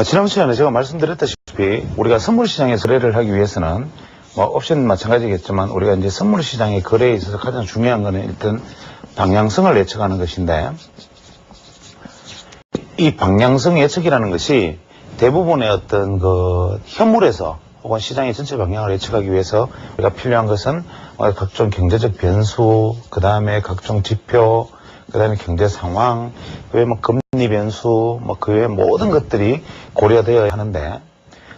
지난 시간에 제가 말씀드렸다시피 우리가 선물시장에서 거래를 하기 위해서는 옵션은 마찬가지겠지만 우리가 이제 선물시장의 거래에 있어서 가장 중요한 것은 일단 방향성을 예측하는 것인데, 이 방향성 예측이라는 것이 대부분의 어떤 현물에서 혹은 시장의 전체 방향을 예측하기 위해서 우리가 필요한 것은 각종 경제적 변수, 그 다음에 각종 지표, 그 다음에 경제 상황, 그 외에 금리 변수, 그 외에 모든 것들이 고려되어야 하는데,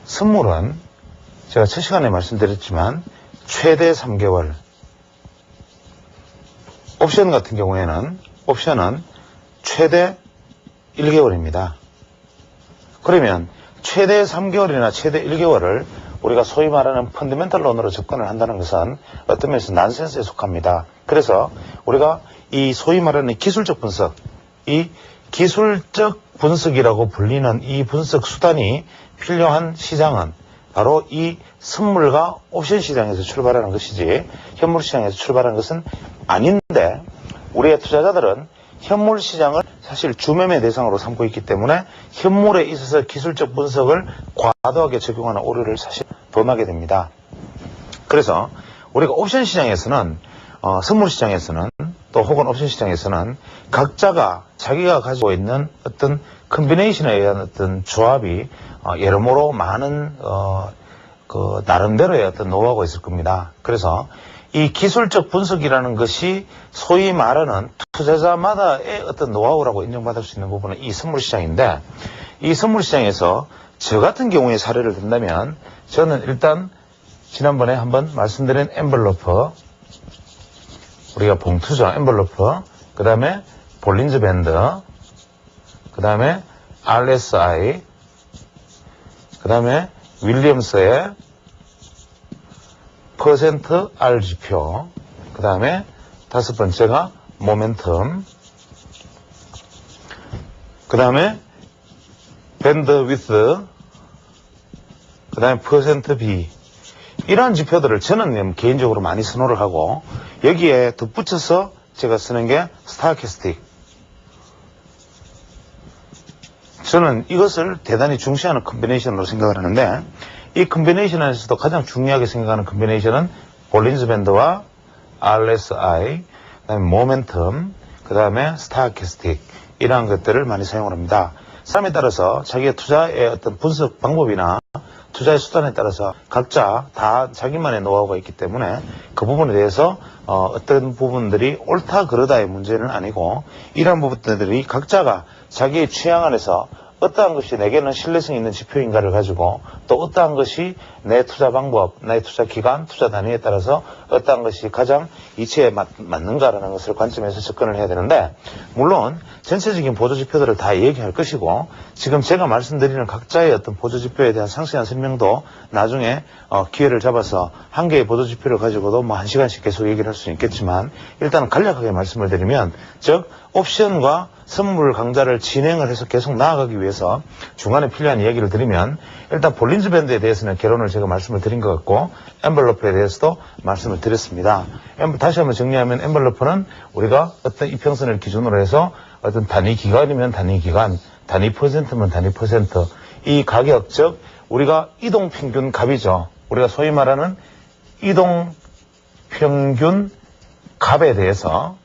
선물은 제가 첫 시간에 말씀드렸지만 최대 3개월, 옵션 같은 경우에는 옵션은 최대 1개월입니다. 그러면 최대 3개월이나 최대 1개월을 우리가 소위 말하는 펀더멘털 론으로 접근을 한다는 것은 어떤 면에서 난센스에 속합니다. 그래서 우리가 이 소위 말하는 기술적 분석, 이 기술적 분석이라고 불리는 이 분석 수단이 필요한 시장은 바로 이 선물과 옵션 시장에서 출발하는 것이지 현물 시장에서 출발하는 것은 아닌데, 우리의 투자자들은 현물 시장을 사실 주매매 대상으로 삼고 있기 때문에 현물에 있어서 기술적 분석을 과도하게 적용하는 오류를 사실 범하게 됩니다. 그래서 우리가 옵션 시장에서는 선물 시장에서는 또 혹은 옵션 시장에서는 각자가 자기가 가지고 있는 어떤 컨비네이션에 의한 어떤 조합이 여러모로 많은 나름대로의 어떤 노하우가 있을 겁니다. 그래서 이 기술적 분석이라는 것이 소위 말하는 투자자마다의 어떤 노하우라고 인정받을 수 있는 부분은 이 선물 시장인데, 이 선물 시장에서 저 같은 경우의 사례를 든다면 저는 일단 지난번에 한번 말씀드린 엠블러퍼, 우리가 봉투죠, 엠블러퍼, 그 다음에 볼린저 밴드, 그 다음에 RSI, 그 다음에 윌리엄스의 퍼센트 R 지표, 그 다음에 다섯 번째가 모멘텀, 그 다음에 밴드 위스, 그 다음에 퍼센트 B, 이러한 지표들을 저는 개인적으로 많이 선호를 하고, 여기에 덧붙여서 제가 쓰는 게 스타캐스틱. 저는 이것을 대단히 중시하는 컨비네이션으로 생각을 하는데, 이 컨비네이션에서도 가장 중요하게 생각하는 컨비네이션은 볼린저 밴드와 RSI, 그 다음에 모멘텀, 그 다음에 스타캐스틱, 이러한 것들을 많이 사용을 합니다. 사람에 따라서 자기의 투자의 어떤 분석 방법이나 투자의 수단에 따라서 각자 다 자기만의 노하우가 있기 때문에 그 부분에 대해서 어떤 부분들이 옳다 그르다의 문제는 아니고, 이러한 부분들이 각자가 자기의 취향 안에서 어떠한 것이 내게는 신뢰성 있는 지표인가를 가지고, 또 어떠한 것이 내 투자 방법, 나의 투자 기간, 투자 단위에 따라서 어떠한 것이 가장 이치에 맞는가라는 것을 관점에서 접근을 해야 되는데, 물론 전체적인 보조지표들을 다 얘기할 것이고, 지금 제가 말씀드리는 각자의 어떤 보조지표에 대한 상세한 설명도 나중에 기회를 잡아서 한 개의 보조지표를 가지고도 한 시간씩 계속 얘기를 할 수는 있겠지만, 일단 간략하게 말씀을 드리면, 즉 옵션과 선물 강좌를 진행을 해서 계속 나아가기 위해서 중간에 필요한 이야기를 드리면, 일단 볼린저 밴드에 대해서는 개론을 제가 말씀을 드린 것 같고, 엠블러프에 대해서도 말씀을 드렸습니다. 다시 한번 정리하면, 엠블러프는 우리가 어떤 이평선을 기준으로 해서 어떤 단위 기간이면 단위 기간, 단위 퍼센트면 단위 퍼센트, 이 가격, 즉 우리가 이동평균 값이죠. 우리가 소위 말하는 이동평균 값에 대해서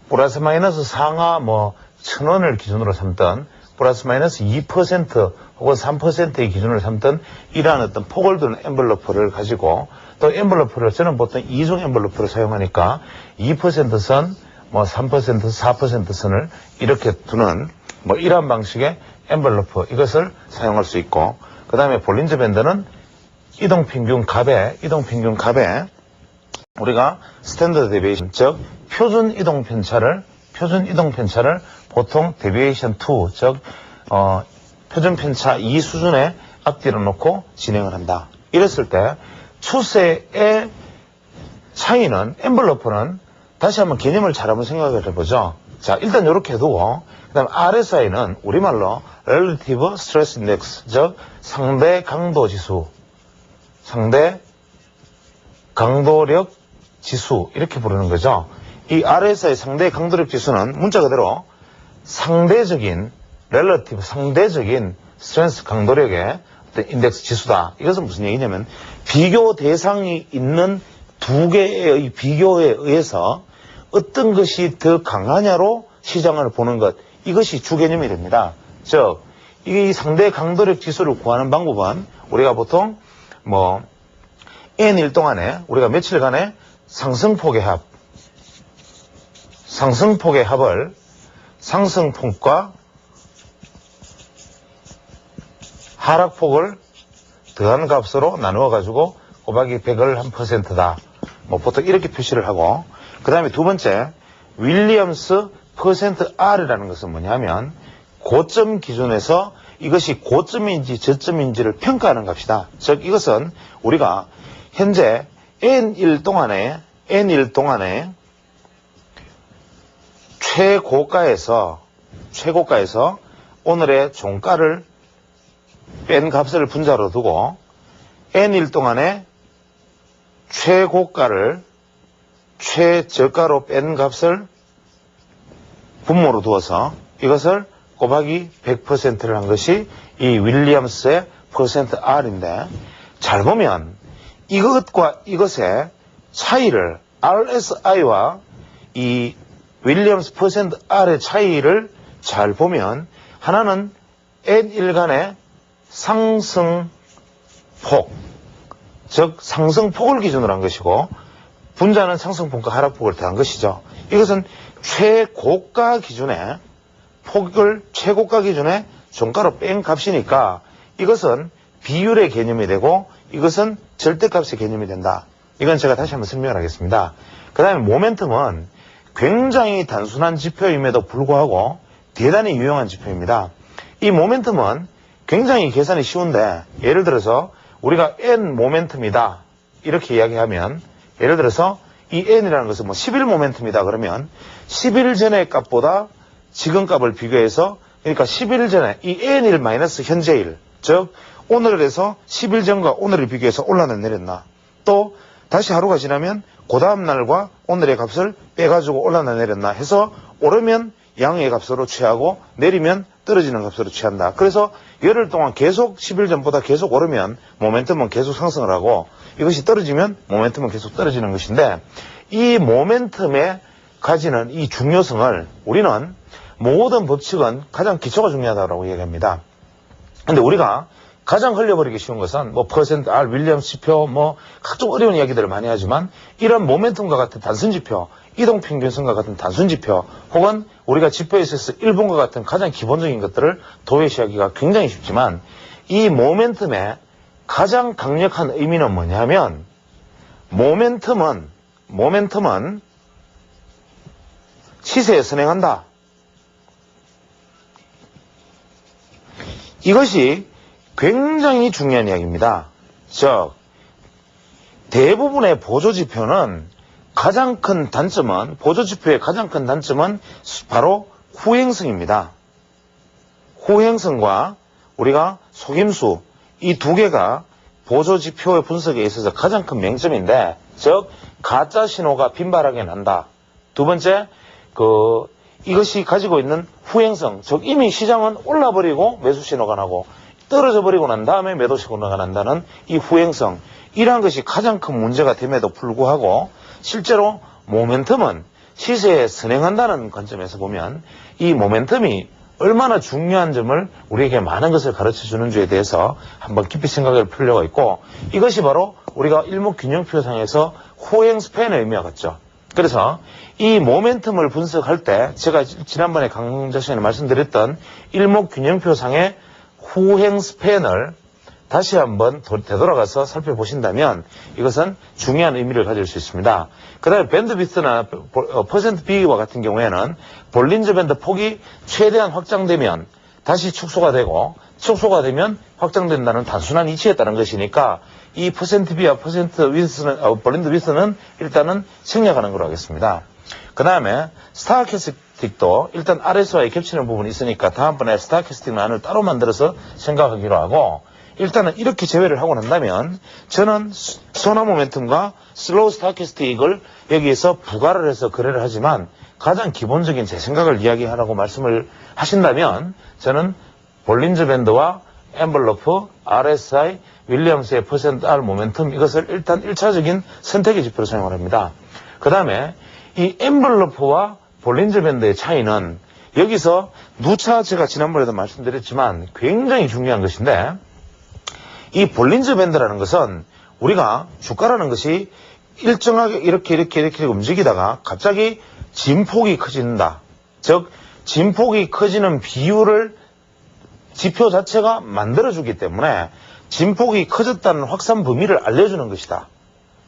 플러스 마이너스 상하 1,000원을 기준으로 삼던, 플러스 마이너스 2% 혹은 3%의 기준으로 삼던 이러한 어떤 폭을 두는 엠블러프를 가지고, 또 엠블러프를 저는 보통 이중 엠블러프를 사용하니까 2% 선, 3%, 4% 선을 이렇게 두는 이러한 방식의 엠블러프, 이것을 사용할 수 있고, 그 다음에 볼린저 밴드는 이동평균 값에 우리가 스탠더드 데비에이션, 즉 표준 이동 편차를 보통 데비에이션 2, 즉 표준 편차 2 수준의 앞뒤로 놓고 진행을 한다. 이랬을 때 추세의 차이는, 엠블러프는 다시 한번 개념을 잘 한번 생각을 해보죠. 자, 일단 이렇게 두고, 그 다음 RSI는 우리말로 Relative Stress Index, 즉 상대 강도 지수, 상대 강도력 지수, 이렇게 부르는 거죠. 이 RSI 상대 강도력 지수는 문자 그대로 상대적인 스트렝스 강도력의 어떤 인덱스 지수다. 이것은 무슨 얘기냐면 비교 대상이 있는 두 개의 비교에 의해서 어떤 것이 더 강하냐로 시장을 보는 것. 이것이 주 개념이 됩니다. 즉, 이 상대 강도력 지수를 구하는 방법은 우리가 보통 N일 동안에 우리가 며칠간의 상승폭의 합을 상승폭과 하락폭을 더한 값으로 나누어 가지고 곱하기 100을 한 %다. 보통 이렇게 표시를 하고, 그 다음에 두 번째, 윌리엄스 %R이라는 것은 뭐냐면 고점 기준에서 이것이 고점인지 저점인지를 평가하는 값이다. 즉 이것은 우리가 현재 N일 동안에 최고가에서 오늘의 종가를 뺀 값을 분자로 두고 N일 동안에 최고가를 최저가로 뺀 값을 분모로 두어서 이것을 곱하기 100%를 한 것이 이 윌리엄스의 %R인데, 잘 보면 이것과 이것의 차이를 RSI와 이 윌리엄스 %R의 차이를 잘 보면 하나는 N일간의 상승폭, 즉 상승폭을 기준으로 한 것이고 분자는 상승폭과 하락폭을 더한 것이죠. 이것은 최고가 기준의 종가로 뺀 값이니까 이것은 비율의 개념이 되고 이것은 절대값의 개념이 된다. 이건 제가 다시 한번 설명을 하겠습니다. 그 다음에 모멘텀은 굉장히 단순한 지표임에도 불구하고 대단히 유용한 지표입니다. 이 모멘텀은 굉장히 계산이 쉬운데, 예를 들어서 우리가 N 모멘텀이다 이렇게 이야기하면, 예를 들어서 이 N이라는 것은 10일 모멘텀이다 그러면 10일 전의 값보다 지금 값을 비교해서, 그러니까 10일 전에 이 N일 마이너스 현재일, 즉 오늘에서 10일 전과 오늘을 비교해서 올라나 내렸나, 또 다시 하루가 지나면 그 다음 날과 오늘의 값을 빼가지고 올라나 내렸나 해서 오르면 양의 값으로 취하고 내리면 떨어지는 값으로 취한다. 그래서 열흘 동안 계속 10일 전보다 계속 오르면 모멘텀은 계속 상승을 하고, 이것이 떨어지면 모멘텀은 계속 떨어지는 것인데, 이 모멘텀에 가지는 이 중요성을 우리는 모든 법칙은 가장 기초가 중요하다고 얘기합니다. 근데 우리가 가장 흘려버리기 쉬운 것은 %R, 윌리엄스 지표, 각종 어려운 이야기들을 많이 하지만 이런 모멘텀과 같은 단순 지표, 이동평균선과 같은 단순 지표, 혹은 우리가 지표에 있어서 일본과 같은 가장 기본적인 것들을 도외시하기가 굉장히 쉽지만, 이 모멘텀의 가장 강력한 의미는 뭐냐면, 모멘텀은 시세에 선행한다. 이것이 굉장히 중요한 이야기입니다. 즉, 대부분의 보조지표는 보조지표의 가장 큰 단점은 바로 후행성입니다. 후행성과 우리가 속임수, 이 두 개가 보조지표의 분석에 있어서 가장 큰 맹점인데, 즉, 가짜 신호가 빈발하게 난다. 두 번째, 이것이 가지고 있는 후행성, 즉, 이미 시장은 올라버리고 매수 신호가 나고, 떨어져 버리고 난 다음에 매도 신호가 난다는 이 후행성, 이러한 것이 가장 큰 문제가 됨에도 불구하고, 실제로 모멘텀은 시세에 선행한다는 관점에서 보면 이 모멘텀이 얼마나 중요한 점을 우리에게 많은 것을 가르쳐주는지에 대해서 한번 깊이 생각할 필요가 있고, 이것이 바로 우리가 일목균형표상에서 후행 스팬의 의미하겠죠. 그래서 이 모멘텀을 분석할 때 제가 지난번에 강좌 시간에 말씀드렸던 일목균형표상의 후행 스팬을 다시 한번 되돌아가서 살펴보신다면 이것은 중요한 의미를 가질 수 있습니다. 그 다음에 밴드위스나 퍼센트 비와 같은 경우에는 볼린저 밴드 폭이 최대한 확장되면 다시 축소가 되고, 축소가 되면 확장된다는 단순한 이치에 따른 것이니까 이 퍼센트 비와 볼린저 위스는 일단은 생략하는 걸로 하겠습니다. 그 다음에 스타캐스틱도 일단 RS와의 겹치는 부분이 있으니까 다음번에 스타캐스틱 란을 따로 만들어서 생각하기로 하고, 일단은 이렇게 제외를 하고 난다면 저는 소나 모멘텀과 슬로우 스타캐스틱을 여기에서 부가를 해서 거래를 하지만, 가장 기본적인 제 생각을 이야기하라고 말씀을 하신다면 저는 볼린저 밴드와 엔벨로프, RSI, 윌리엄스의 퍼센트 R 모멘텀, 이것을 일단 1차적인 선택의 지표로 사용을 합니다. 그 다음에 이 엔벨로프와 볼린저 밴드의 차이는 여기서 누차 제가 지난번에도 말씀드렸지만 굉장히 중요한 것인데, 이 볼린저 밴드라는 것은 우리가 주가라는 것이 일정하게 이렇게 움직이다가 갑자기 진폭이 커진다. 즉 진폭이 커지는 비율을 지표 자체가 만들어주기 때문에 진폭이 커졌다는 확산 범위를 알려주는 것이다.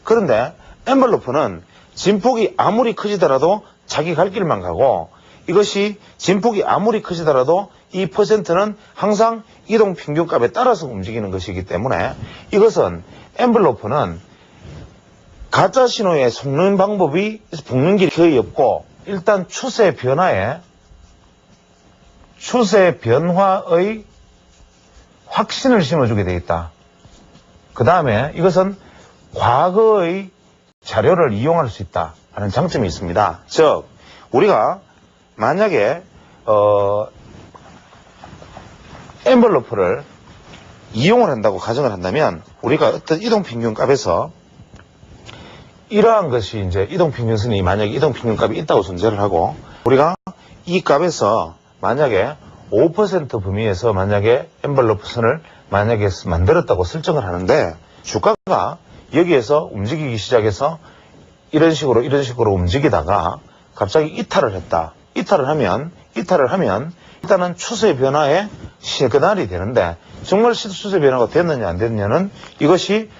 그런데 엔벨로프는 진폭이 아무리 커지더라도 자기 갈 길만 가고, 이것이 진폭이 아무리 커지더라도 이 퍼센트는 항상 이동평균값에 따라서 움직이는 것이기 때문에, 이것은 엔벨로프는 가짜 신호에 속는 방법이 붙는 길이 거의 없고, 일단 추세 변화의 확신을 심어주게 되어 있다. 그 다음에 이것은 과거의 자료를 이용할 수 있다 하는 장점이 있습니다. 즉 우리가 만약에 엔벨로프를 이용을 한다고 가정을 한다면, 우리가 어떤 이동평균값에서 이러한 것이 이제 이동평균선이 만약에 이동평균값이 있다고 존재를 하고, 우리가 이 값에서 만약에 5% 범위에서 만약에 엔벨로프 선을 만약에 만들었다고 설정을 하는데, 주가가 여기에서 움직이기 시작해서 이런 식으로 움직이다가 갑자기 이탈을 했다. 이탈을 하면 일단은 추세 변화에 시그널이 되는데, 정말 추세 변화가 됐느냐 안 됐느냐는 이것이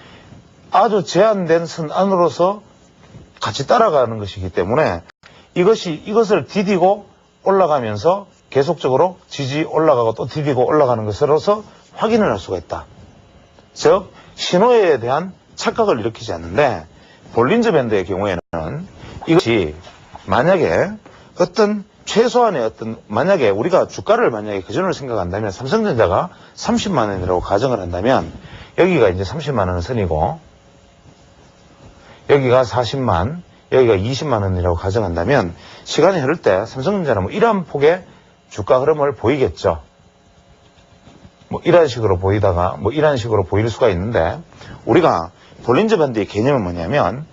아주 제한된 선 안으로서 같이 따라가는 것이기 때문에, 이것을 디디고 올라가면서 계속적으로 지지 올라가고 또 디디고 올라가는 것으로서 확인을 할 수가 있다. 즉 신호에 대한 착각을 일으키지 않는데, 볼린저 밴드의 경우에는 이것이 만약에 어떤 최소한의 만약에 우리가 주가를 만약에 그전으로 생각한다면, 삼성전자가 30만 원이라고 가정을 한다면, 여기가 이제 30만 원 선이고 여기가 40만, 여기가 20만 원이라고 가정한다면, 시간이 흐를 때 삼성전자는 이러한 폭의 주가 흐름을 보이겠죠. 이런 식으로 보이다가 이런 식으로 보일 수가 있는데, 우리가 볼린저 밴드의 개념은 뭐냐면,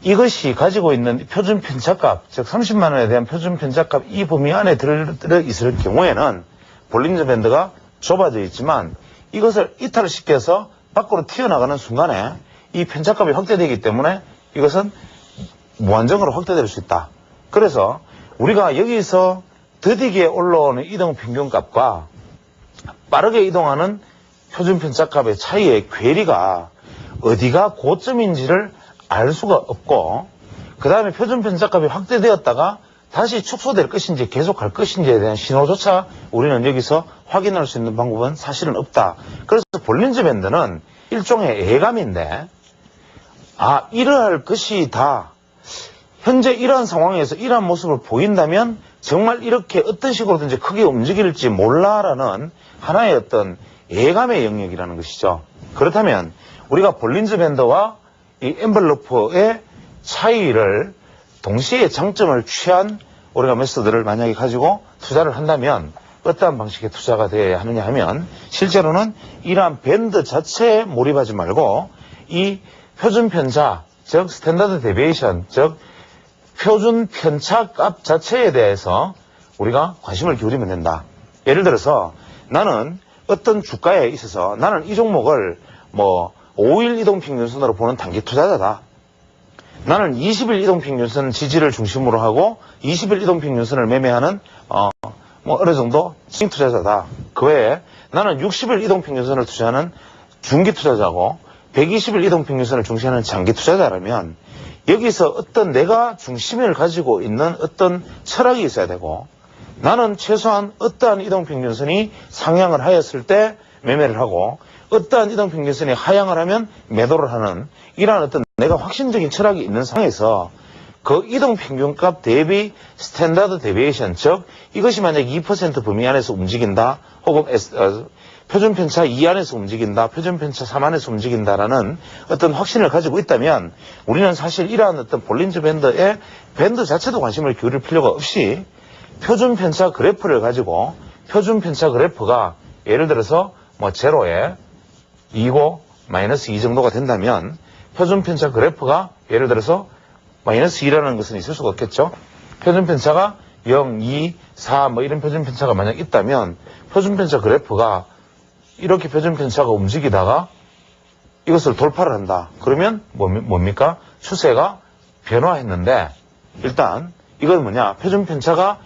이것이 가지고 있는 표준 편차값, 즉 30만 원에 대한 표준 편차값 이 범위 안에 들어 있을 경우에는 볼린저 밴드가 좁아져 있지만, 이것을 이탈을 시켜서 밖으로 튀어나가는 순간에 이 편차값이 확대되기 때문에 이것은 무한정으로 확대될 수 있다. 그래서 우리가 여기서 더디게 올라오는 이동평균값과 빠르게 이동하는 표준편차값의 차이의 괴리가 어디가 고점인지를 알 수가 없고, 그 다음에 표준편차값이 확대되었다가 다시 축소될 것인지 계속 갈 것인지에 대한 신호조차 우리는 여기서 확인할 수 있는 방법은 사실은 없다. 그래서 볼린저 밴드는 일종의 예감인데, 이러할 것이다. 현재 이러한 상황에서 이러한 모습을 보인다면 정말 이렇게 어떤 식으로든지 크게 움직일지 몰라라는 하나의 어떤 예감의 영역이라는 것이죠. 그렇다면 우리가 볼린저 밴드와 이 엔벨로프의 차이를 동시에 장점을 취한 우리가 메소드를 만약에 가지고 투자를 한다면 어떠한 방식의 투자가 되어야 하느냐 하면, 실제로는 이러한 밴드 자체에 몰입하지 말고 이 표준 편차, 즉 스탠다드 데비에이션, 즉 표준 편차값 자체에 대해서 우리가 관심을 기울이면 된다. 예를 들어서 나는 어떤 주가에 있어서 나는 이 종목을 5일 이동평균선으로 보는 단기 투자자다. 나는 20일 이동평균선 지지를 중심으로 하고 20일 이동평균선을 매매하는 어느 정도 스윙 투자자다. 그 외에 나는 60일 이동평균선을 투자하는 중기 투자자고 120일 이동평균선을 중시하는 장기 투자자라면, 여기서 어떤 내가 중심을 가지고 있는 어떤 철학이 있어야 되고, 나는 최소한 어떠한 이동평균선이 상향을 하였을 때 매매를 하고 어떠한 이동평균선이 하향을 하면 매도를 하는, 이러한 어떤 내가 확신적인 철학이 있는 상황에서 그 이동평균값 대비 스탠다드 데비에이션, 즉 이것이 만약 2% 범위 안에서 움직인다, 혹은 표준편차 2 안에서 움직인다, 표준편차 3 안에서 움직인다라는 어떤 확신을 가지고 있다면, 우리는 사실 이러한 어떤 볼린저 밴드의 밴드 자체도 관심을 기울일 필요가 없이 표준편차 그래프를 가지고, 표준편차 그래프가 예를 들어서 뭐 제로에 2고 마이너스 2 정도가 된다면 표준편차 그래프가 예를 들어서 마이너스 2라는 것은 있을 수가 없겠죠. 표준편차가 0, 2, 4 뭐 이런 표준편차가 만약 있다면 표준편차 그래프가 이렇게 표준편차가 움직이다가 이것을 돌파를 한다. 그러면 뭡니까? 추세가 변화했는데 일단 이건 뭐냐? 표준편차가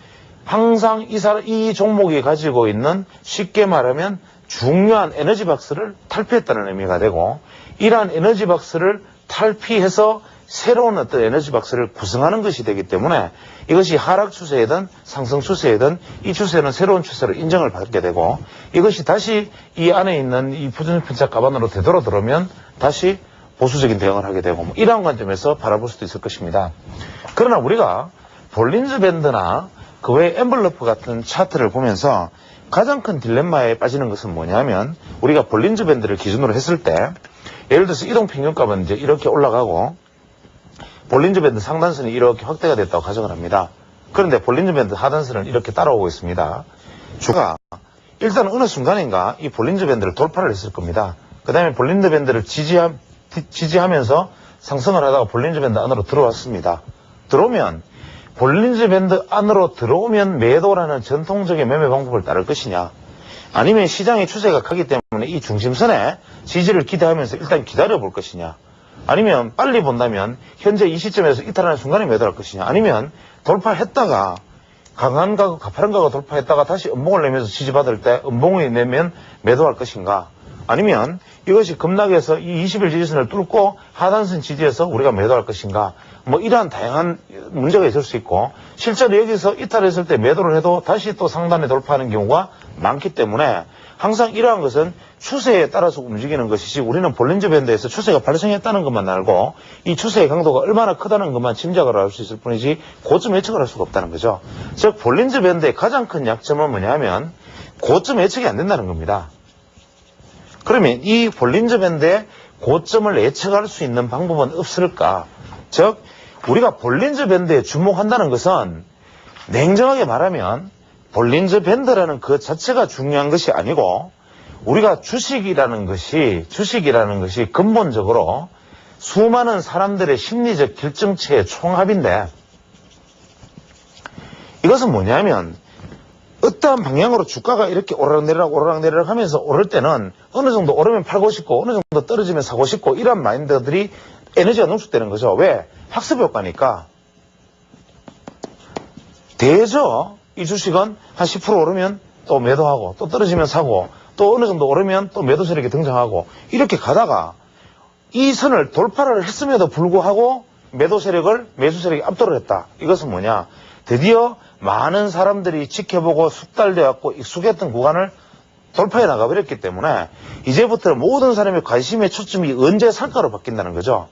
항상 이 종목이 가지고 있는 쉽게 말하면 중요한 에너지 박스를 탈피했다는 의미가 되고 이러한 에너지 박스를 탈피해서 새로운 어떤 에너지 박스를 구성하는 것이 되기 때문에 이것이 하락 추세이든 상승 추세이든 이 추세는 새로운 추세로 인정을 받게 되고 이것이 다시 이 안에 있는 이 표준편차 가반으로 되돌아 들어오면 다시 보수적인 대응을 하게 되고 뭐 이러한 관점에서 바라볼 수도 있을 것입니다. 그러나 우리가 볼린저 밴드나 그 외 엠블러프 같은 차트를 보면서 가장 큰 딜레마에 빠지는 것은 뭐냐면 우리가 볼린저 밴드를 기준으로 했을 때 예를 들어서 이동평균값은 이제 이렇게 올라가고 볼린저 밴드 상단선이 이렇게 확대가 됐다고 가정을 합니다. 그런데 볼린저 밴드 하단선은 이렇게 따라오고 있습니다. 주가 일단 어느 순간인가 이 볼린저 밴드를 돌파를 했을 겁니다. 그 다음에 볼린저 밴드를 지지하면서 상승을 하다가 볼린저 밴드 안으로 들어왔습니다. 들어오면 볼린저 밴드 안으로 들어오면 매도라는 전통적인 매매 방법을 따를 것이냐 아니면 시장의 추세가 크기 때문에 이 중심선에 지지를 기대하면서 일단 기다려 볼 것이냐 아니면 빨리 본다면 현재 이 시점에서 이탈하는 순간에 매도할 것이냐 아니면 돌파했다가 강한 가격, 가파른 가격 돌파했다가 다시 음봉을 내면서 지지받을 때 음봉을 내면 매도할 것인가 아니면 이것이 급락해서 이 20일 지지선을 뚫고 하단선 지지에서 우리가 매도할 것인가 뭐 이러한 다양한 문제가 있을 수 있고 실제로 여기서 이탈했을 때 매도를 해도 다시 또 상단에 돌파하는 경우가 많기 때문에 항상 이러한 것은 추세에 따라서 움직이는 것이지 우리는 볼린저 밴드에서 추세가 발생했다는 것만 알고 이 추세의 강도가 얼마나 크다는 것만 짐작을 할 수 있을 뿐이지 고점 예측을 할 수가 없다는 거죠. 즉 볼린저 밴드의 가장 큰 약점은 뭐냐면 고점 예측이 안 된다는 겁니다. 그러면 이 볼린저 밴드의 고점을 예측할 수 있는 방법은 없을까? 즉 우리가 볼린저 밴드에 주목한다는 것은 냉정하게 말하면 볼린저 밴드라는 그 자체가 중요한 것이 아니고 우리가 주식이라는 것이 근본적으로 수많은 사람들의 심리적 결정체의 총합인데 이것은 뭐냐면 어떠한 방향으로 주가가 이렇게 오르락내리락 하면서 오를 때는 어느 정도 오르면 팔고 싶고 어느 정도 떨어지면 사고 싶고 이런 마인드들이 에너지가 농축되는 거죠. 왜? 학습 효과니까. 대죠. 이 주식은 한 10% 오르면 또 매도하고 또 떨어지면 사고 또 어느 정도 오르면 또 매도 세력이 등장하고 이렇게 가다가 이 선을 돌파를 했음에도 불구하고 매도 세력을 매수 세력이 압도를 했다. 이것은 뭐냐? 드디어 많은 사람들이 지켜보고 숙달되었고 익숙했던 구간을 돌파해 나가버렸기 때문에 이제부터 모든 사람의 관심의 초점이 언제 살까로 바뀐다는 거죠.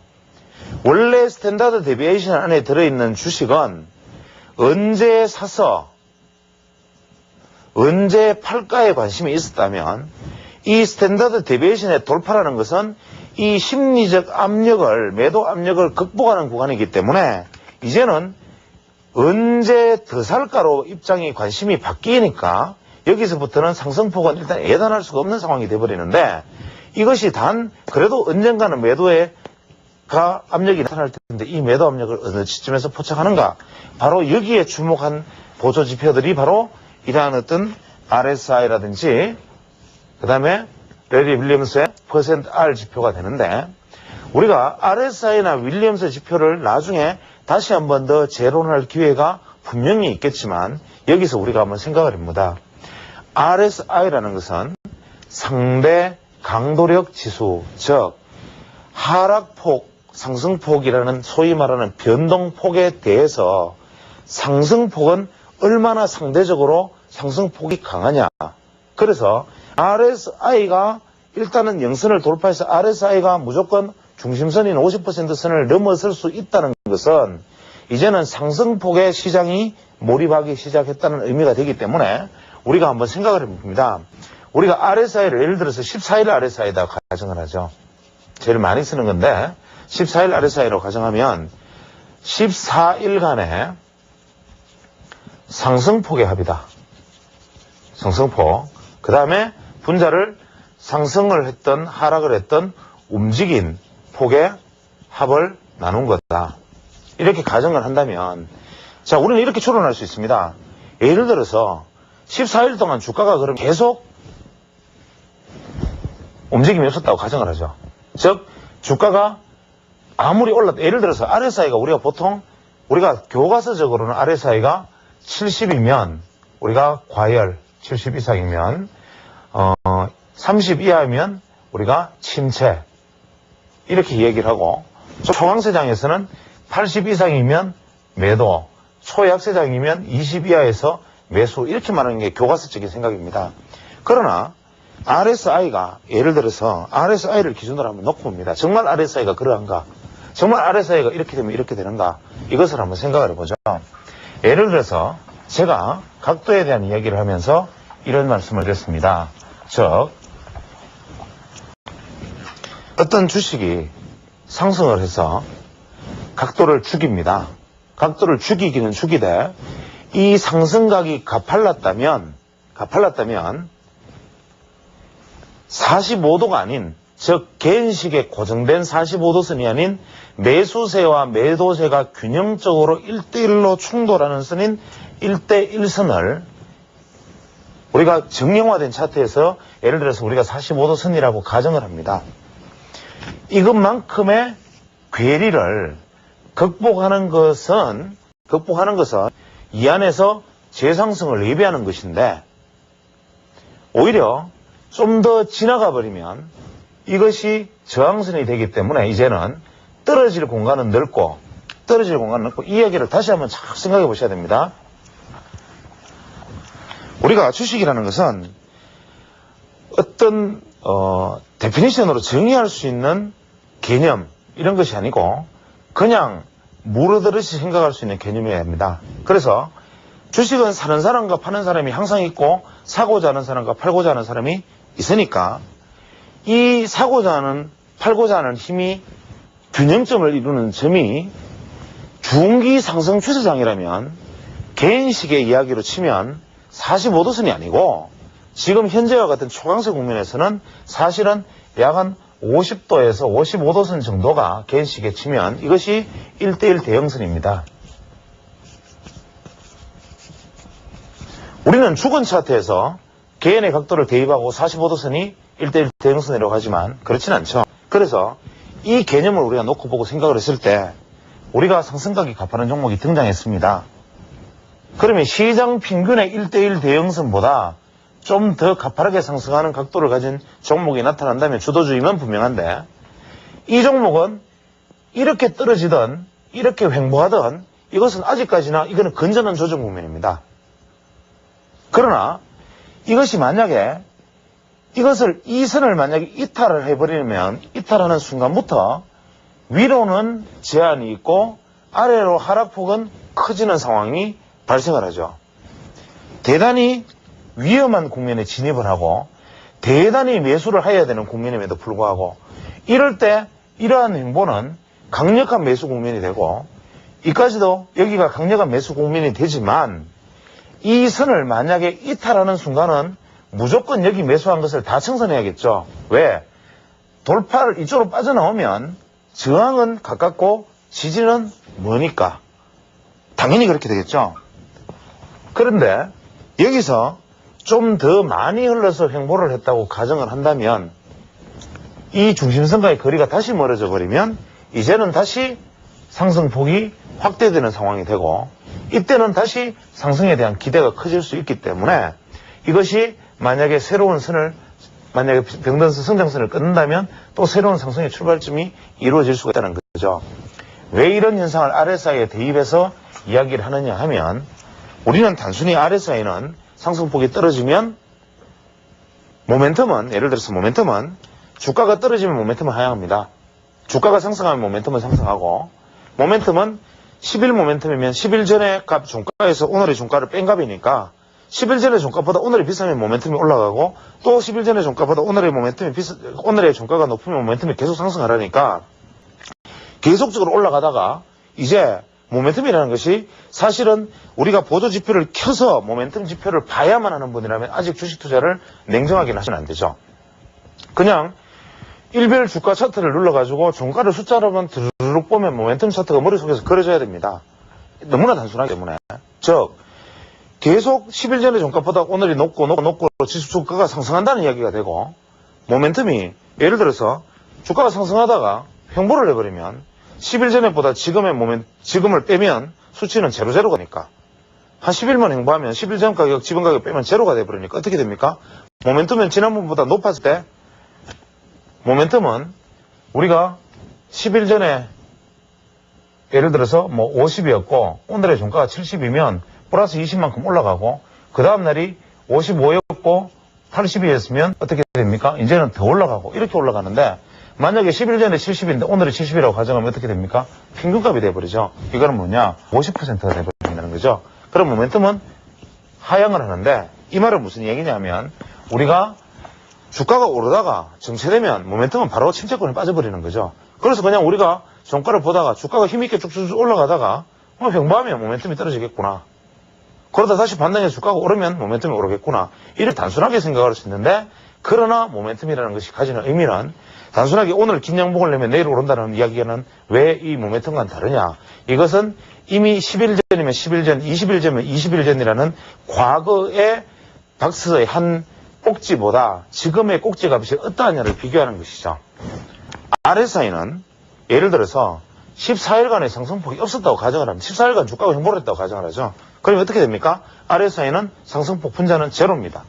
원래 스탠다드 데비에이션 안에 들어있는 주식은 언제 사서 언제 팔까에 관심이 있었다면 이 스탠다드 데비에이션의 돌파라는 것은 이 심리적 압력을 매도 압력을 극복하는 구간이기 때문에 이제는 언제 더 살까로 입장이 관심이 바뀌니까 여기서부터는 상승폭은 일단 예단할 수가 없는 상황이 돼버리는데 이것이 단 그래도 언젠가는 매도가 압력이 나타날 텐데 이 매도 압력을 어느 시점에서 포착하는가 바로 여기에 주목한 보조 지표들이 바로 이러한 어떤 RSI라든지 그 다음에 레리 윌리엄스의 %R 지표가 되는데 우리가 RSI나 윌리엄스 지표를 나중에 다시 한 번 더 재론할 기회가 분명히 있겠지만 여기서 우리가 한번 생각을 해봅니다. RSI라는 것은 상대 강도력 지수, 즉 하락폭, 상승폭이라는 소위 말하는 변동폭에 대해서 상승폭은 얼마나 상대적으로 상승폭이 강하냐. 그래서 RSI가 일단은 0선을 돌파해서 RSI가 무조건 중심선인 50% 선을 넘어설 수 있다는 것은 이제는 상승폭의 시장이 몰입하기 시작했다는 의미가 되기 때문에 우리가 한번 생각을 해봅니다. 우리가 RSI를 예를 들어서 14일 RSI다 가정을 하죠. 제일 많이 쓰는 건데 14일 RSI로 가정하면 14일간의 상승폭의 합이다. 상승폭. 그 다음에 분자를 상승을 했던 하락을 했던 움직인 폭의 합을 나눈 거다. 이렇게 가정을 한다면, 자, 우리는 이렇게 추론할 수 있습니다. 예를 들어서 14일 동안 주가가 그럼 계속 움직임이 없었다고 가정을 하죠. 즉 주가가 아무리 올랐다, 예를 들어서 RSI가 우리가 교과서적으로는 RSI가 70이면 우리가 과열, 70 이상이면 30 이하이면 우리가 침체, 이렇게 얘기를 하고, 초강세장에서는 80 이상이면 매도, 초약세장이면 20 이하에서 매수, 이렇게 말하는 게 교과서적인 생각입니다. 그러나 RSI가, 예를 들어서 RSI를 기준으로 한번 놓고 봅니다. 정말 RSI가 그러한가? 정말 RSI가 이렇게 되면 이렇게 되는가? 이것을 한번 생각을 해보죠. 예를 들어서 제가 각도에 대한 이야기를 하면서 이런 말씀을 드렸습니다. 즉, 어떤 주식이 상승을 해서 각도를 죽입니다. 각도를 죽이기는 죽이되 이 상승각이 가팔랐다면 45도가 아닌, 즉 개인식의 고정된 45도선이 아닌 매수세와 매도세가 균형적으로 1대1로 충돌하는 선인 1대1선을 우리가 정형화된 차트에서 예를 들어서 우리가 45도선이라고 가정을 합니다. 이것만큼의 괴리를 극복하는 것은 이 안에서 재상승을 예비하는 것인데, 오히려 좀 더 지나가 버리면 이것이 저항선이 되기 때문에 이제는 떨어질 공간은 넓고 이 이야기를 다시 한번 잘 생각해 보셔야 됩니다. 우리가 주식이라는 것은 어떤 데피니션으로 정의할 수 있는 개념, 이런 것이 아니고 그냥 물어들듯이 생각할 수 있는 개념이어야 합니다. 그래서 주식은 사는 사람과 파는 사람이 항상 있고 사고자 하는 사람과 팔고자 하는 사람이 있으니까, 이 사고자 하는 팔고자 하는 힘이 균형점을 이루는 점이 중기 상승 추세장이라면 개인식의 이야기로 치면 45도선이 아니고, 지금 현재와 같은 초강세 국면에서는 사실은 약 한 50도에서 55도선 정도가 개인식에 치면 이것이 1대1 대형선입니다. 우리는 주근 차트에서 개인의 각도를 대입하고 45도선이 1대1 대형선이라고 하지만 그렇지는 않죠. 그래서 이 개념을 우리가 놓고 보고 생각을 했을 때 우리가 상승각이 가파른 종목이 등장했습니다. 그러면 시장 평균의 1대1 대형선보다 좀 더 가파르게 상승하는 각도를 가진 종목이 나타난다면 주도주의는 분명한데, 이 종목은 이렇게 떨어지든 이렇게 횡보하든 이것은 아직까지나 이거는 건전한 조정 국면입니다. 그러나 이것이 만약에 이 선을 만약에 이탈을 해버리면 이탈하는 순간부터 위로는 제한이 있고 아래로 하락폭은 커지는 상황이 발생을 하죠. 대단히 위험한 국면에 진입을 하고 대단히 매수를 해야 되는 국면임에도 불구하고, 이럴 때 이러한 행보는 강력한 매수 국면이 되고, 이까지도 여기가 강력한 매수 국면이 되지만 이 선을 만약에 이탈하는 순간은 무조건 여기 매수한 것을 다 청산해야겠죠. 왜? 돌파를 이쪽으로 빠져나오면 저항은 가깝고 지지는 머니까 당연히 그렇게 되겠죠. 그런데 여기서 좀 더 많이 흘러서 횡보를 했다고 가정을 한다면, 이 중심선과의 거리가 다시 멀어져 버리면 이제는 다시 상승폭이 확대되는 상황이 되고, 이때는 다시 상승에 대한 기대가 커질 수 있기 때문에 이것이 만약에 새로운 선을, 만약에 병든선 성장선을 끊는다면 또 새로운 상승의 출발점이 이루어질 수가 있다는 거죠. 왜 이런 현상을 RSI에 대입해서 이야기를 하느냐 하면, 우리는 단순히 RSI는 상승폭이 떨어지면 모멘텀은, 예를 들어서 모멘텀은 주가가 떨어지면 모멘텀은 하향합니다. 주가가 상승하면 모멘텀은 상승하고, 모멘텀은 10일 모멘텀이면 10일 전에 값 종가에서 오늘의 종가를 뺀 값이니까 10일 전의 종가보다 오늘이 비싸면 모멘텀이 올라가고, 또 10일 전의 종가보다 오늘의 종가가 높으면 모멘텀이 계속 상승하라니까 계속적으로 올라가다가 이제 모멘텀이라는 것이 사실은 우리가 보조 지표를 켜서 모멘텀 지표를 봐야만 하는 분이라면 아직 주식 투자를 냉정하게 하시면 안 되죠. 그냥 일별 주가 차트를 눌러가지고 종가를 숫자로만 드르륵 보면 모멘텀 차트가 머릿속에서 그려져야 됩니다. 너무나 단순하기 때문에. 즉 계속 10일 전의 종가보다 오늘이 높고 지수 주가가 상승한다는 이야기가 되고, 모멘텀이 예를 들어서 주가가 상승하다가 횡보를 해버리면 10일 전에보다 지금을 빼면 수치는 제로가 되니까, 한 10일만 횡보하면 10일 전 가격, 지분 가격 빼면 제로가 돼버리니까 어떻게 됩니까? 모멘텀은 지난번보다 높았을 때, 모멘텀은 우리가 10일 전에 예를 들어서 뭐 50이었고 오늘의 종가가 70이면 플러스 20만큼 올라가고, 그 다음날이 55였고 80이었으면 어떻게 됩니까? 이제는 더 올라가고 이렇게 올라가는데, 만약에 10일 전에 70인데 오늘이 70이라고 가정하면 어떻게 됩니까? 평균값이 돼버리죠. 이거는 뭐냐? 50%가 돼버린다는 거죠. 그럼 모멘텀은 하향을 하는데, 이 말은 무슨 얘기냐면, 우리가 주가가 오르다가 정체되면 모멘텀은 바로 침체권에 빠져버리는 거죠. 그래서 그냥 우리가 종가를 보다가 주가가 힘있게 쭉쭉 올라가다가 횡보하면 모멘텀이 떨어지겠구나, 그러다 다시 반등해서 주가가 오르면 모멘텀이 오르겠구나, 이렇게 단순하게 생각할 수 있는데, 그러나 모멘텀이라는 것이 가지는 의미는, 단순하게 오늘 긴 양봉을 내면 내일 오른다는 이야기는 왜 이 모멘텀과는 다르냐? 이것은 이미 10일 전이면 10일 전, 20일 전이면 20일 전이라는 과거의 박스의 한 꼭지보다 지금의 꼭지 값이 어떠하냐를 비교하는 것이죠. RSI는 예를 들어서 14일간의 상승폭이 없었다고 가정을 하면, 14일간 주가가 횡보를 했다고 가정을 하죠. 그러면 어떻게 됩니까? RSI는 상승폭 분자는 제로입니다.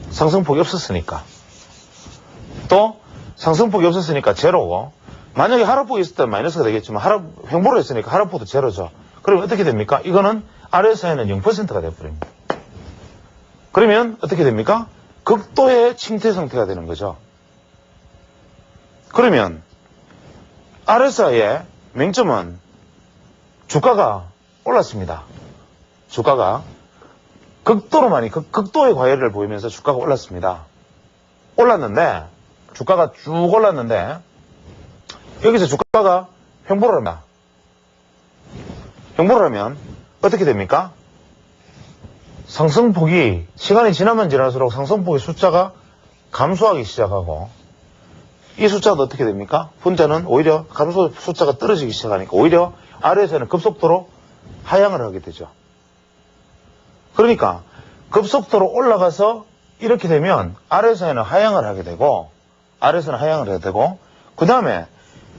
상승폭이 없었으니까. 또 상승폭이 없었으니까 제로고, 만약에 하락폭이 있었다면 마이너스가 되겠지만 횡보를 했으니까 하락폭도 제로죠. 그러면 어떻게 됩니까? 이거는 RSI는 0%가 되어버립니다. 그러면 어떻게 됩니까? 극도의 침체 상태가 되는 거죠. 그러면 RSI의 맹점은 주가가 올랐습니다. 주가가 극도로 많이, 극도의 과열을 보이면서 주가가 올랐습니다. 올랐는데, 주가가 쭉 올랐는데, 여기서 주가가 횡보를 합니다. 횡보를 하면 어떻게 됩니까? 상승폭이, 시간이 지나면 지날수록 상승폭의 숫자가 감소하기 시작하고, 이 숫자도 어떻게 됩니까? 분자는 오히려 감소 숫자가 떨어지기 시작하니까 오히려 아래에서는 급속도로 하향을 하게 되죠. 그러니까 급속도로 올라가서 이렇게 되면 아래에서는 하향을 하게 되고, 그 다음에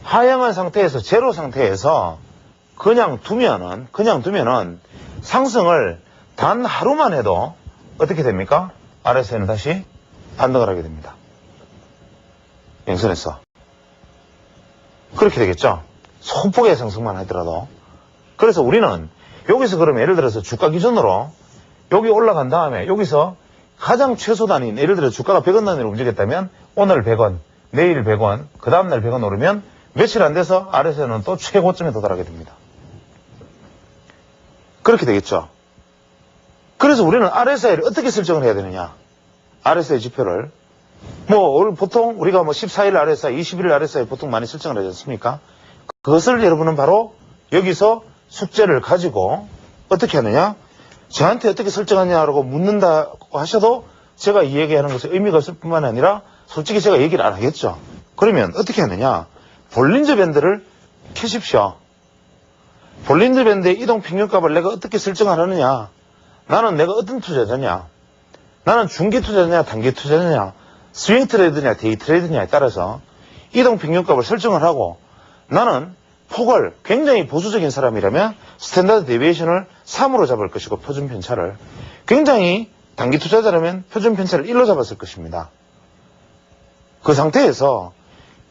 하향한 상태에서, 제로 상태에서 그냥 두면은 상승을 단 하루만 해도 어떻게 됩니까? RSI는 다시 반등을 하게 됩니다. 영선에서. 그렇게 되겠죠? 소폭의 상승만 하더라도. 그래서 우리는 여기서 그러면 예를 들어서 주가 기준으로 여기 올라간 다음에 여기서 가장 최소 단위인, 예를 들어 주가가 100원 단위로 움직였다면 오늘 100원, 내일 100원, 그 다음날 100원 오르면 며칠 안 돼서 RSI는 또 최고점에 도달하게 됩니다. 그렇게 되겠죠? 그래서 우리는 RSI를 어떻게 설정을 해야 되느냐? RSI 지표를. 보통 우리가 14일 RSI, 21일 RSI 보통 많이 설정을 하지 않습니까? 그것을 여러분은 바로 여기서 숙제를 가지고 어떻게 하느냐? 저한테 어떻게 설정하냐라고 묻는다고 하셔도 제가 이 얘기하는 것에 의미가 없을 뿐만 아니라 솔직히 제가 얘기를 안 하겠죠. 그러면 어떻게 하느냐? 볼린저 밴드를 켜십시오. 볼린저 밴드의 이동 평균값을 내가 어떻게 설정하느냐? 나는 내가 어떤 투자자냐? 나는 중기 투자자냐, 단기 투자자냐, 스윙 트레이드냐, 데이 트레이드냐에 따라서 이동 평균값을 설정을 하고, 나는 폭을 굉장히 보수적인 사람이라면 스탠다드 데비에이션을 3으로 잡을 것이고, 표준 편차를 굉장히 단기 투자자라면 표준 편차를 1로 잡았을 것입니다. 그 상태에서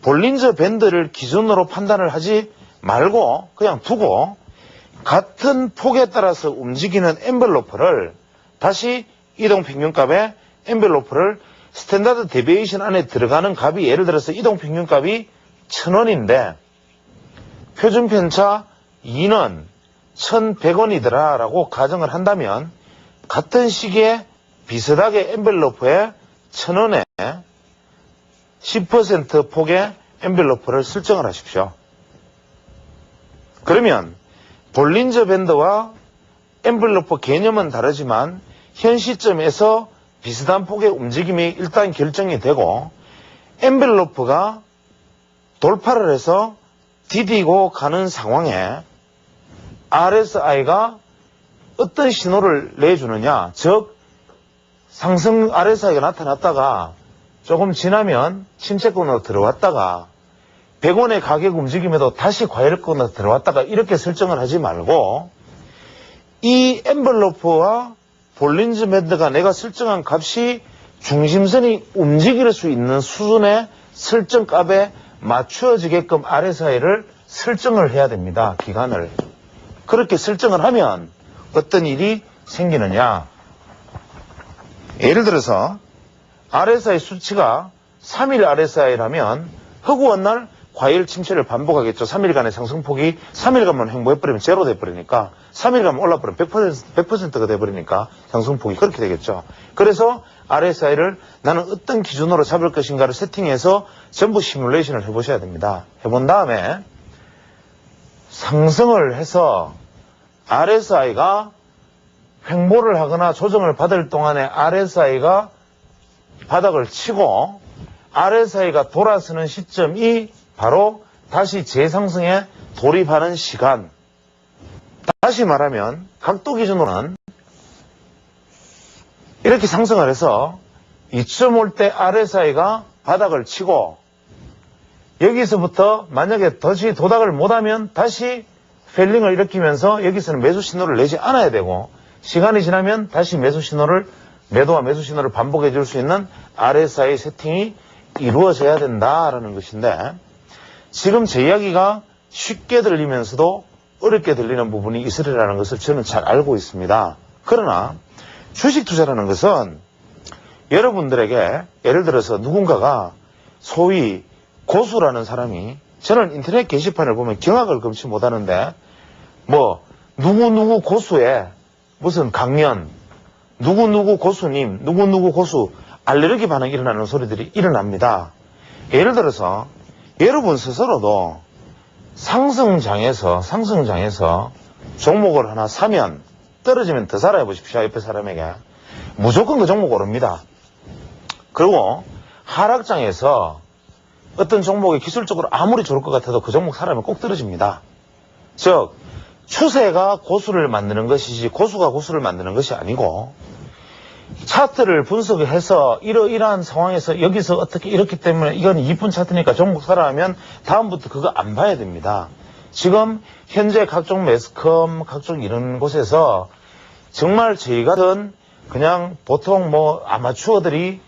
볼린저 밴드를 기준으로 판단을 하지 말고 그냥 두고 같은 폭에 따라서 움직이는 엔벨로프를, 다시 이동 평균값의 엔벨로프를 스탠다드 데비에이션 안에 들어가는 값이, 예를 들어서 이동 평균값이 1000원인데 표준 편차 2는 1100원이더라 라고 가정을 한다면, 같은 시기에 비슷하게 엔벨로프에 1000원에 10% 폭의 엔벨로프를 설정을 하십시오. 그러면 볼린저 밴드와 엔벨로프 개념은 다르지만 현 시점에서 비슷한 폭의 움직임이 일단 결정이 되고, 엔벨로프가 돌파를 해서 디디고 가는 상황에 RSI가 어떤 신호를 내주느냐, 즉 상승 RSI가 나타났다가 조금 지나면 침체권으로 들어왔다가 100원의 가격 움직임에도 다시 과열권으로 들어왔다가 이렇게 설정을 하지 말고 이 엔벨로프와 볼린저 밴드가 내가 설정한 값이 중심선이 움직일 수 있는 수준의 설정값에 맞추어지게끔 RSI를 설정을 해야 됩니다. 기간을. 그렇게 설정을 하면 어떤 일이 생기느냐. 예를 들어서 RSI 수치가 3일 RSI라면 허구한 날 과열 침체를 반복하겠죠. 3일간의 상승폭이 3일간만 횡보해버리면 제로 돼버리니까 3일간만 올라버리면 100%가 돼버리니까 상승폭이 그렇게 되겠죠. 그래서 RSI를 나는 어떤 기준으로 잡을 것인가를 세팅해서 전부 시뮬레이션을 해보셔야 됩니다. 해본 다음에 상승을 해서 RSI가 횡보를 하거나 조정을 받을 동안에 RSI가 바닥을 치고 RSI가 돌아서는 시점이 바로 다시 재상승에 돌입하는 시간. 다시 말하면 각도 기준으로는 이렇게 상승을 해서 이쯤 올 때 RSI가 바닥을 치고 여기서부터 만약에 다시 도닥을 못하면 다시 펠링을 일으키면서 여기서는 매수 신호를 내지 않아야 되고 시간이 지나면 다시 매수 신호를 매도와 매수 신호를 반복해 줄 수 있는 RSI 세팅이 이루어져야 된다라는 것인데 지금 제 이야기가 쉽게 들리면서도 어렵게 들리는 부분이 있으리라는 것을 저는 잘 알고 있습니다. 그러나 주식 투자라는 것은 여러분들에게 예를 들어서 누군가가 소위 고수라는 사람이 저는 인터넷 게시판을 보면 경악을 금치 못하는데 뭐 누구누구 고수의 무슨 강연 누구누구 고수님 누구누구 고수 알레르기 반응이 일어나는 소리들이 일어납니다. 예를 들어서 여러분 스스로도 상승장에서 종목을 하나 사면 떨어지면 더 살아야 보십시오. 옆에 사람에게 무조건 그 종목 오릅니다. 그리고 하락장에서 어떤 종목이 기술적으로 아무리 좋을 것 같아도 그 종목 사라면 꼭 떨어집니다. 즉 추세가 고수를 만드는 것이지 고수가 고수를 만드는 것이 아니고 차트를 분석해서 이러이러한 상황에서 여기서 어떻게 이렇기 때문에 이건 이쁜 차트니까 종목 사라 하면 다음부터 그거 안 봐야 됩니다. 지금 현재 각종 매스컴 각종 이런 곳에서 정말 저희 같은 그냥 보통 뭐 아마추어들이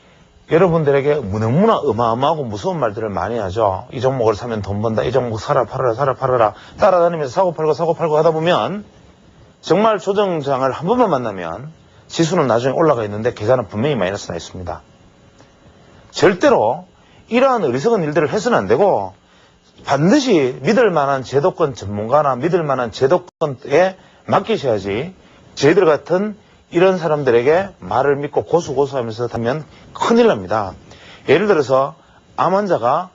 여러분들에게 너무나 어마어마하고 무서운 말들을 많이 하죠. 이 종목을 사면 돈 번다. 이 종목 사라 팔아라 따라다니면서 사고 팔고 하다 보면 정말 조정장을 한 번만 만나면 지수는 나중에 올라가 있는데 계산은 분명히 마이너스 나 있습니다. 절대로 이러한 어리석은 일들을 해서는 안 되고 반드시 믿을 만한 제도권 전문가나 믿을 만한 제도권에 맡기셔야지 저희들 같은 이런 사람들에게 말을 믿고 고수하면서 하면 큰일 납니다. 예를 들어서 암 환자가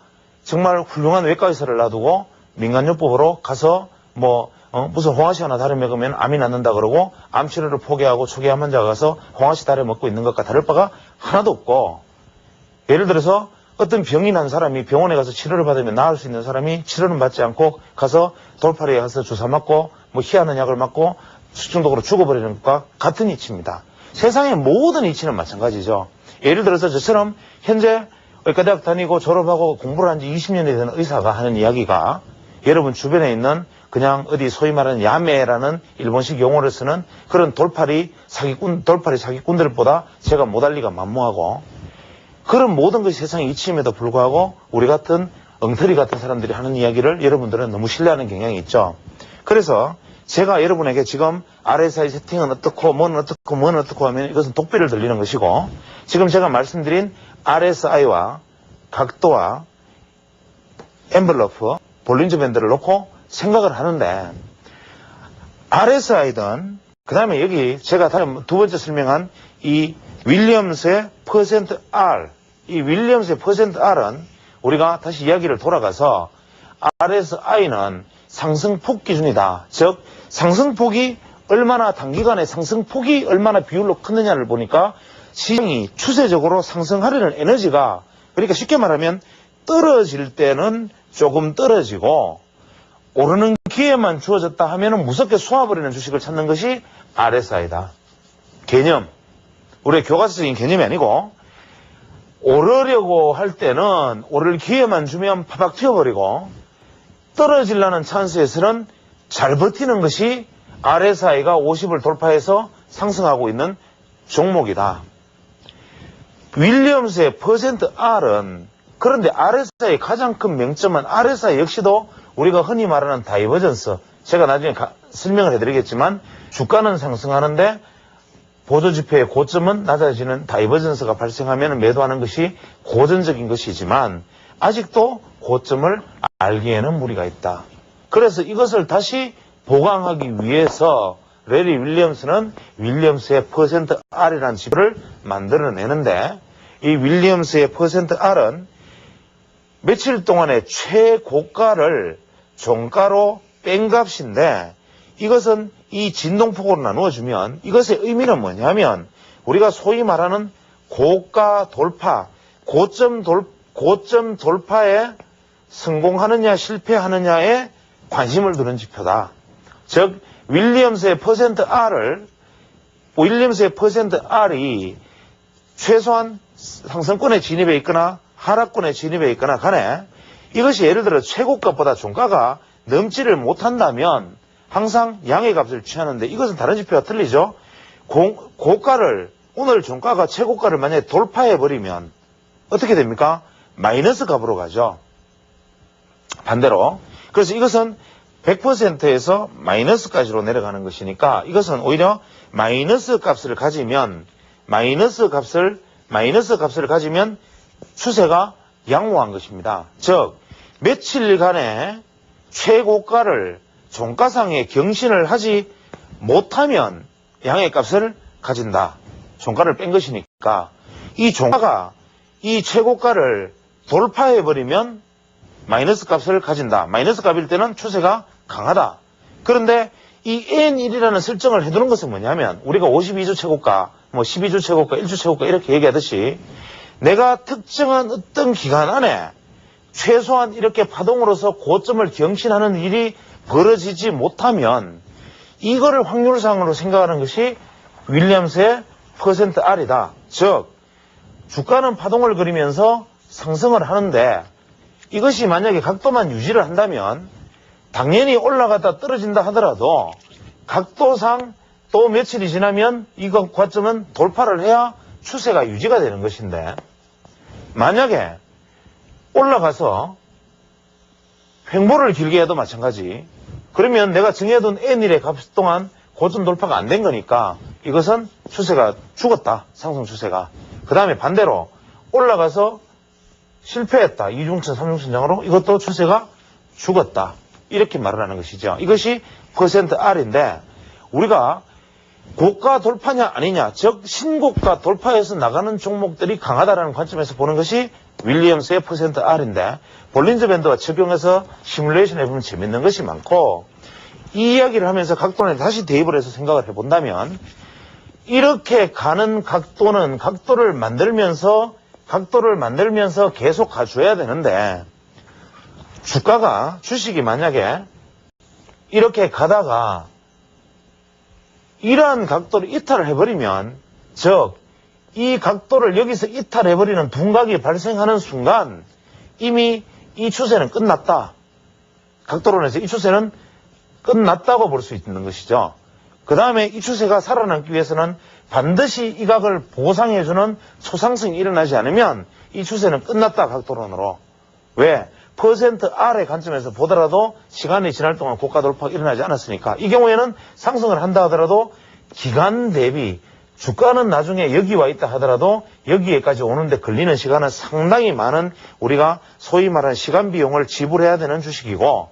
정말 훌륭한 외과 의사를 놔두고 민간요법으로 가서 무슨 홍화씨 하나 다리 먹으면 암이 낫는다 그러고 암 치료를 포기하고 초기 암 환자가 가서 홍화씨 다리 먹고 있는 것과 다를 바가 하나도 없고 예를 들어서 어떤 병이 난 사람이 병원에 가서 치료를 받으면 나을 수 있는 사람이 치료는 받지 않고 가서 돌팔이에 가서 주사 맞고 희한한 약을 맞고 수중독으로 죽어버리는 것과 같은 이치입니다. 세상의 모든 이치는 마찬가지죠. 예를 들어서 저처럼 현재 의과대학 다니고 졸업하고 공부를 한 지 20년이 된 의사가 하는 이야기가 여러분 주변에 있는 그냥 어디 소위 말하는 야매라는 일본식 용어를 쓰는 그런 돌팔이 사기꾼들보다 제가 못할 리가 만무하고 그런 모든 것이 세상의 이치임에도 불구하고 우리 같은 엉터리 같은 사람들이 하는 이야기를 여러분들은 너무 신뢰하는 경향이 있죠. 그래서 제가 여러분에게 지금 RSI 세팅은 어떻고 뭐는 어떻고 하면 이것은 독비를 들리는 것이고 지금 제가 말씀드린 RSI와 각도와 엔벨로프, 볼린저 밴드를 놓고 생각을 하는데 RSI든 그 다음에 여기 제가 두 번째 설명한 이 윌리엄스의 퍼센트 R 이 윌리엄스의 퍼센트 R은 우리가 다시 이야기를 돌아가서 RSI는 상승폭 기준이다. 즉 상승폭이 얼마나 단기간에 상승폭이 얼마나 비율로 크느냐를 보니까 시장이 추세적으로 상승하려는 에너지가 그러니까 쉽게 말하면 떨어질 때는 조금 떨어지고 오르는 기회만 주어졌다 하면은 무섭게 쏘아버리는 주식을 찾는 것이 RSI다. 개념. 우리의 교과서적인 개념이 아니고 오르려고 할 때는 오를 기회만 주면 파박 튀어버리고 떨어지려는 찬스에서는 잘 버티는 것이 RSI가 50을 돌파해서 상승하고 있는 종목이다. 윌리엄스의 %R은 그런데 RSI의 가장 큰 명점은 RSI 역시도 우리가 흔히 말하는 다이버전스, 제가 나중에 설명을 해드리겠지만 주가는 상승하는데 보조지표의 고점은 낮아지는 다이버전스가 발생하면 매도하는 것이 고전적인 것이지만 아직도 고점을 알기에는 무리가 있다. 그래서 이것을 다시 보강하기 위해서 레리 윌리엄스는 윌리엄스의 %R이라는 지표를 만들어내는데 이 윌리엄스의 %R은 며칠 동안의 최고가를 종가로 뺀 값인데 이것은 이 진동폭으로 나누어주면 이것의 의미는 뭐냐면 우리가 소위 말하는 고가 돌파, 고점 돌파에 성공하느냐 실패하느냐에 관심을 두는 지표다. 즉 윌리엄스의 %R이 최소한 상승권에 진입해 있거나 하락권에 진입해 있거나 간에 이것이 예를 들어 최고가보다 종가가 넘지를 못한다면 항상 양의 값을 취하는데 이것은 다른 지표와 틀리죠. 고가를 오늘 종가가 최고가를 만약에 돌파해버리면 어떻게 됩니까? 마이너스 값으로 가죠. 반대로. 그래서 이것은 100%에서 마이너스까지로 내려가는 것이니까 이것은 오히려 마이너스 값을 가지면 추세가 양호한 것입니다. 즉 며칠간의 최고가를 종가상에 경신을 하지 못하면 양의 값을 가진다. 종가를 뺀 것이니까 이 종가가 이 최고가를 돌파해버리면 마이너스 값을 가진다. 마이너스 값일 때는 추세가 강하다. 그런데 이 N1이라는 설정을 해두는 것은 뭐냐면 우리가 52주 최고가, 12주 최고가, 1주 최고가 이렇게 얘기하듯이 내가 특정한 어떤 기간 안에 최소한 이렇게 파동으로서 고점을 경신하는 일이 벌어지지 못하면 이거를 확률상으로 생각하는 것이 윌리엄스의 %R이다. 즉 주가는 파동을 그리면서 상승을 하는데 이것이 만약에 각도만 유지를 한다면 당연히 올라갔다 떨어진다 하더라도 각도상 또 며칠이 지나면 이거 고점은 돌파를 해야 추세가 유지가 되는 것인데 만약에 올라가서 횡보를 길게 해도 마찬가지. 그러면 내가 정해둔 N일의 값 동안 고점 돌파가 안 된 거니까 이것은 추세가 죽었다. 상승 추세가. 그 다음에 반대로 올라가서 실패했다. 2중천, 3중천장으로 이것도 추세가 죽었다. 이렇게 말을 하는 것이죠. 이것이 %R인데 우리가 고가 돌파냐 아니냐, 즉 신고가 돌파해서 나가는 종목들이 강하다라는 관점에서 보는 것이 윌리엄스의 %R인데 볼린저 밴드와 적용해서 시뮬레이션 해보면 재밌는 것이 많고 이 이야기를 하면서 각도에 다시 대입을 해서 생각을 해본다면 이렇게 가는 각도는 각도를 만들면서 계속 가줘야 되는데 주식이 만약에 이렇게 가다가 이러한 각도를 이탈을 해버리면 즉 이 각도를 여기서 이탈해버리는 둔각이 발생하는 순간 이미 이 추세는 끝났다. 각도론에서 이 추세는 끝났다고 볼 수 있는 것이죠. 그 다음에 이 추세가 살아남기 위해서는 반드시 이 각을 보상해주는 초상승이 일어나지 않으면 이 추세는 끝났다. 각도론으로. 왜? %R의 관점에서 보더라도 시간이 지날 동안 고가 돌파가 일어나지 않았으니까 이 경우에는 상승을 한다 하더라도 기간 대비 주가는 나중에 여기 와 있다 하더라도 여기에까지 오는데 걸리는 시간은 상당히 많은 우리가 소위 말하는 시간 비용을 지불해야 되는 주식이고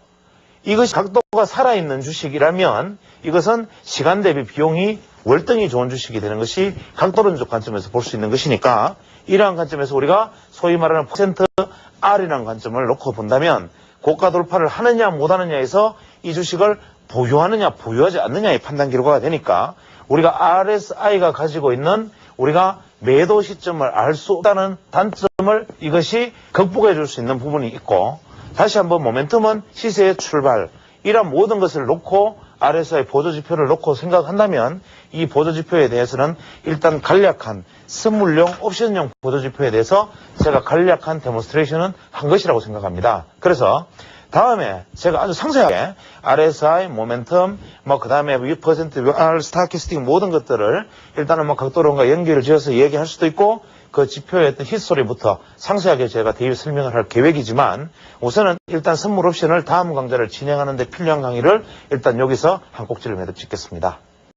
이것이 각도가 살아있는 주식이라면 이것은 시간 대비 비용이 월등히 좋은 주식이 되는 것이 각도론적 관점에서 볼 수 있는 것이니까 이러한 관점에서 우리가 소위 말하는 %R이라는 관점을 놓고 본다면 고가 돌파를 하느냐 못하느냐에서 이 주식을 보유하느냐 보유하지 않느냐의 판단 결과가 되니까 우리가 RSI가 가지고 있는 우리가 매도 시점을 알 수 없다는 단점을 이것이 극복해 줄 수 있는 부분이 있고, 다시 한번 모멘텀은 시세의 출발, 이런 모든 것을 놓고 RSI 보조지표를 놓고 생각한다면 이 보조지표에 대해서는 일단 간략한 선물용 옵션용 보조지표에 대해서 제가 간략한 데몬스트레이션은 한 것이라고 생각합니다. 그래서 다음에 제가 아주 상세하게 RSI, 모멘텀, 그 다음에 %, R, 스타키스틱 모든 것들을 일단은 각도론과 연결을 지어서 얘기할 수도 있고, 그 지표의 어떤 히스토리부터 상세하게 제가 대입 설명을 할 계획이지만, 우선은 일단 선물 옵션을 다음 강좌를 진행하는 데 필요한 강의를 일단 여기서 한 꼭지를 매듭 짓겠습니다.